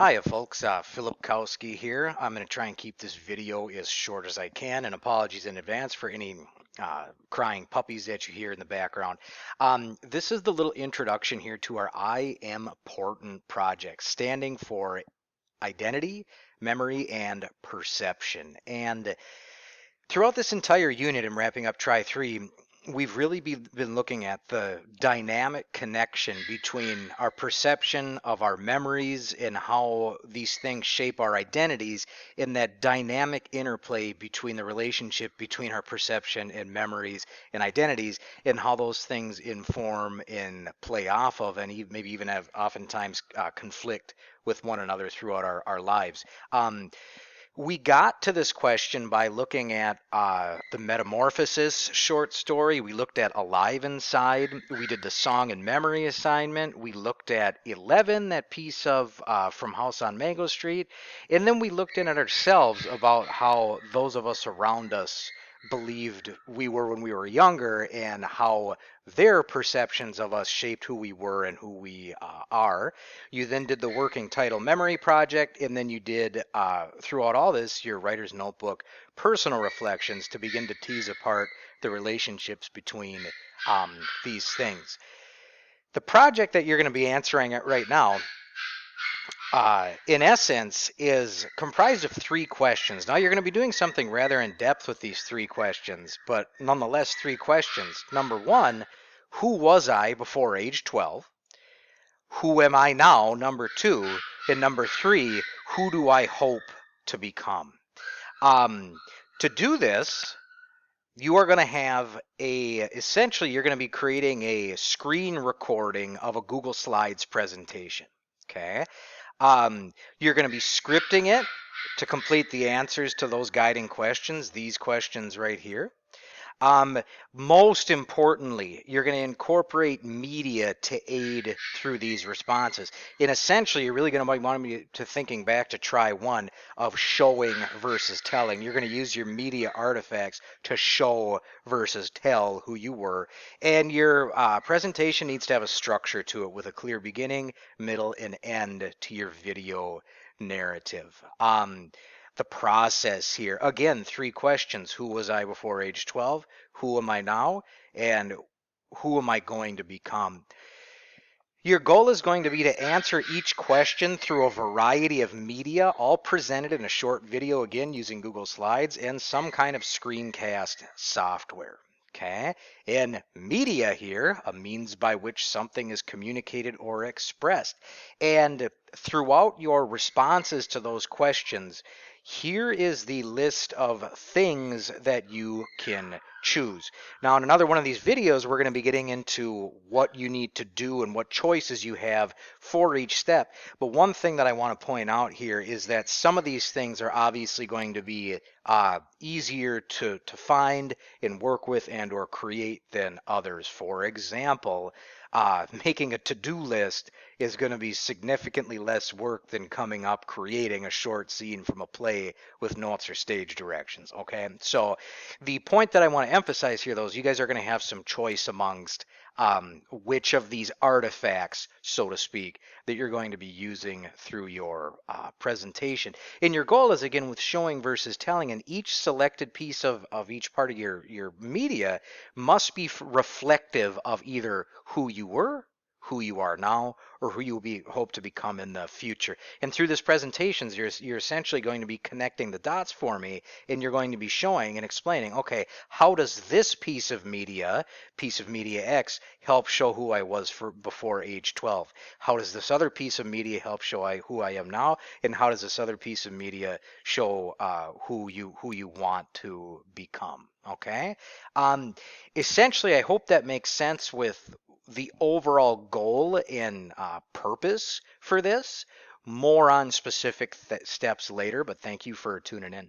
Hiya folks, Philip Kowski here. I'm going to try and keep this video as short as I can, and apologies in advance for any crying puppies that you hear in the background. This is the little introduction here to our I Am Portant project, standing for identity, memory, and perception. And throughout this entire unit and wrapping up Try 3, we've really been looking at the dynamic connection between our perception of our memories and how these things shape our identities, in that dynamic interplay between the relationship between our perception and memories and identities, and how those things inform and play off of and maybe even have oftentimes conflict with one another throughout our lives. We got to this question by looking at the Metamorphosis short story. We looked at Alive Inside. We did the Song and Memory assignment. We looked at 11, that piece of From House on Mango Street. And then we looked in at ourselves about how those of us around us believed we were when we were younger, and how their perceptions of us shaped who we were and who we are. You then did the working title memory project, and then you did, throughout all this, your writer's notebook personal reflections to begin to tease apart the relationships between these things. The project that you're going to be answering right now, in essence, is comprised of three questions. Now, you're going to be doing something rather in depth with these three questions, but nonetheless, three questions. Number one, who was I before age 12? Who am I now? Number two. And number three, who do I hope to become? Um, to do this, you are going to have essentially, you're going to be creating a screen recording of a Google Slides presentation. Okay. You're going to be scripting it to complete the answers to those guiding questions, these questions right here. Um, Most importantly, you're going to incorporate media to aid through these responses. And essentially, you're really going to want me to thinking back to Try 1 of showing versus telling. You're going to use your media artifacts to show versus tell who you were. And your presentation needs to have a structure to it with a clear beginning, middle, and end to your video narrative. The process here. Again, three questions. Who was I before age 12? Who am I now? And who am I going to become? Your goal is going to be to answer each question through a variety of media, all presented in a short video, again, using Google Slides and some kind of screencast software. Okay, and media here, a means by which something is communicated or expressed. And throughout your responses to those questions, here is the list of things that you can choose. Now, in another one of these videos, we're going to be getting into what you need to do and what choices you have for each step. But one thing that I want to point out here is that some of these things are obviously going to be easier to find and work with and or create than others. For example, making a to-do list is going to be significantly less work than coming up creating a short scene from a play with notes or stage directions. Okay, so the point that I want to emphasize here, though, is you guys are going to have some choice amongst which of these artifacts, so to speak, that you're going to be using through your presentation. And your goal is, again, with showing versus telling, and each selected piece of each part of your media must be reflective of either who you were, who you are now, or who you will hope to become in the future. And through this presentations, you're essentially going to be connecting the dots for me, and you're going to be showing and explaining, okay, how does this piece of media X, help show who I was before age 12? How does this other piece of media help show who I am now? And how does this other piece of media show who you want to become? Okay. Essentially, I hope that makes sense with the overall goal and purpose for this. More on specific steps later, but thank you for tuning in.